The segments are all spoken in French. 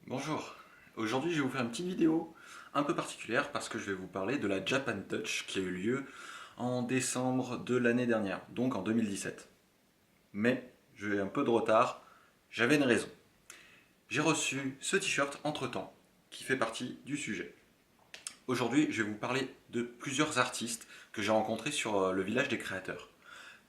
Bonjour, aujourd'hui je vais vous faire une petite vidéo un peu particulière parce que je vais vous parler de la Japan Touch qui a eu lieu en décembre de l'année dernière, donc en 2017. Mais j'ai un peu de retard, j'avais une raison. J'ai reçu ce t-shirt entre-temps qui fait partie du sujet. Aujourd'hui je vais vous parler de plusieurs artistes que j'ai rencontrés sur le village des créateurs,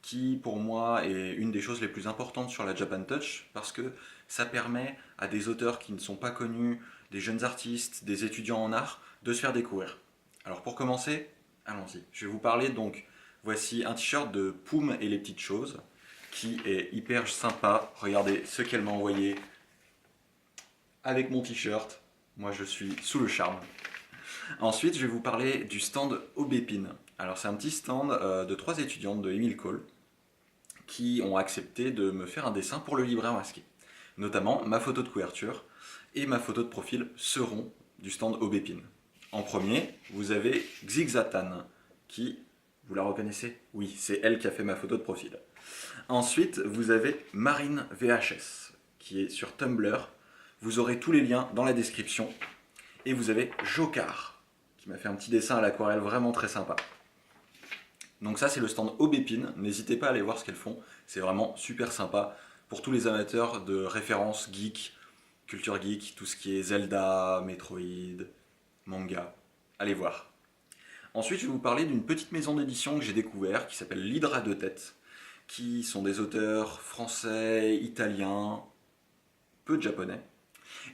qui pour moi est une des choses les plus importantes sur la Japan Touch parce que ça permet à des auteurs qui ne sont pas connus, des jeunes artistes, des étudiants en art, de se faire découvrir. Alors pour commencer, allons-y. Je vais vous parler donc, voici un t-shirt de Poum et les petites choses qui est hyper sympa. Regardez ce qu'elle m'a envoyé avec mon t-shirt. Moi je suis sous le charme. Ensuite, je vais vous parler du stand Aubépine. Alors c'est un petit stand de trois étudiantes de Émile Cole qui ont accepté de me faire un dessin pour le libraire masqué. Notamment, ma photo de couverture et ma photo de profil seront du stand Aubépine. En premier, vous avez Xixatan, qui, vous la reconnaissez? Oui, c'est elle qui a fait ma photo de profil. Ensuite, vous avez Marine VHS, qui est sur Tumblr. Vous aurez tous les liens dans la description. Et vous avez Jocard, qui m'a fait un petit dessin à l'aquarelle vraiment très sympa. Donc ça c'est le stand Aubépine, n'hésitez pas à aller voir ce qu'elles font, c'est vraiment super sympa pour tous les amateurs de références geek, culture geek, tout ce qui est Zelda, Metroid, manga, allez voir. Ensuite je vais vous parler d'une petite maison d'édition que j'ai découvert qui s'appelle l'Hydra de tête, qui sont des auteurs français, italiens, peu de japonais.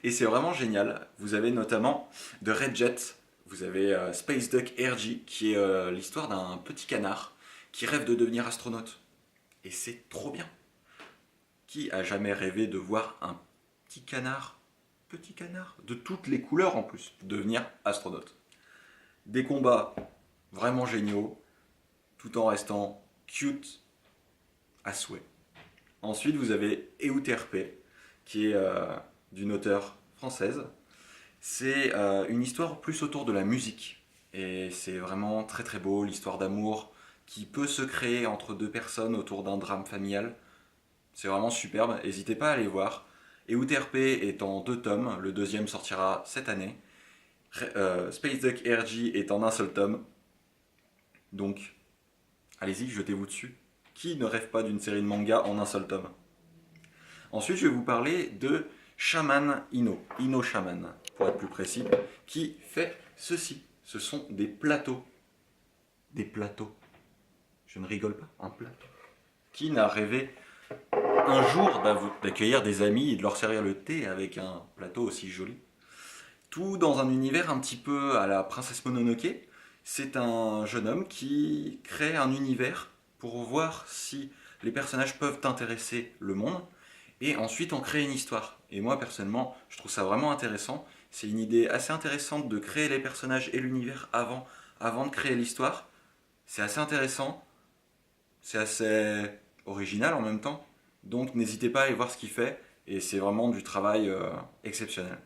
Et c'est vraiment génial, vous avez notamment de Red Jet. Vous avez Space Duck RG, qui est l'histoire d'un petit canard qui rêve de devenir astronaute. Et c'est trop bien. Qui a jamais rêvé de voir un petit canard, de toutes les couleurs en plus, devenir astronaute? Des combats vraiment géniaux, tout en restant cute à souhait. Ensuite, vous avez Euterpe, qui est d'une auteure française. C'est une histoire plus autour de la musique. Et c'est vraiment très très beau, l'histoire d'amour qui peut se créer entre deux personnes autour d'un drame familial. C'est vraiment superbe, n'hésitez pas à aller voir. Euterpe est en 2 tomes, le deuxième sortira cette année. Space Duck RG est en un seul tome. Donc, allez-y, jetez-vous dessus. Qui ne rêve pas d'une série de manga en un seul tome? Ensuite, je vais vous parler de Shaman Ino Shaman, pour être plus précis, qui fait ceci. Ce sont des plateaux. Des plateaux. Je ne rigole pas, un plateau. Qui n'a rêvé un jour d'accueillir des amis et de leur servir le thé avec un plateau aussi joli? Tout dans un univers un petit peu à la princesse Mononoke. C'est un jeune homme qui crée un univers pour voir si les personnages peuvent intéresser le monde et ensuite en créer une histoire. Et moi personnellement, je trouve ça vraiment intéressant. C'est une idée assez intéressante de créer les personnages et l'univers avant de créer l'histoire. C'est assez intéressant, c'est assez original en même temps. Donc n'hésitez pas à aller voir ce qu'il fait et c'est vraiment du travail exceptionnel.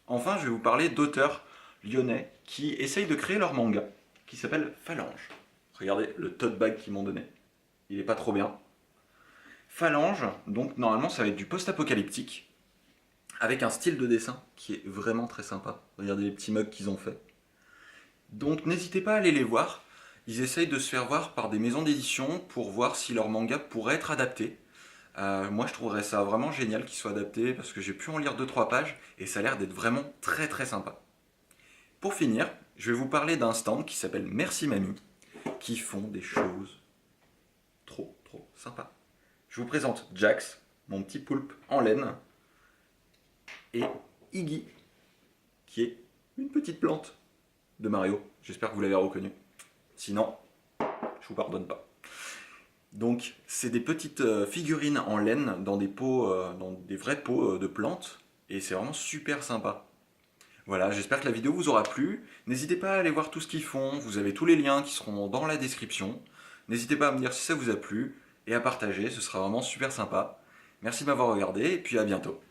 Enfin, je vais vous parler d'auteurs lyonnais qui essayent de créer leur manga, qui s'appelle Phalange. Regardez le tote bag qu'ils m'ont donné. Il est pas trop bien. Phalange, donc normalement ça va être du post-apocalyptique, avec un style de dessin qui est vraiment très sympa. Regardez les petits mugs qu'ils ont fait. Donc n'hésitez pas à aller les voir. Ils essayent de se faire voir par des maisons d'édition pour voir si leur manga pourrait être adapté. Moi je trouverais ça vraiment génial qu'il soit adapté parce que j'ai pu en lire 2-3 pages et ça a l'air d'être vraiment très très sympa. Pour finir, je vais vous parler d'un stand qui s'appelle Merci Mamie, qui font des choses trop trop sympas. Je vous présente Jax, mon petit poulpe en laine, et Iggy, qui est une petite plante de Mario. J'espère que vous l'avez reconnu. Sinon, je vous pardonne pas. Donc, c'est des petites figurines en laine dans des pots, dans des vrais pots de plantes, et c'est vraiment super sympa. Voilà, j'espère que la vidéo vous aura plu. N'hésitez pas à aller voir tout ce qu'ils font, vous avez tous les liens qui seront dans la description. N'hésitez pas à me dire si ça vous a plu et à partager, ce sera vraiment super sympa. Merci de m'avoir regardé et puis à bientôt.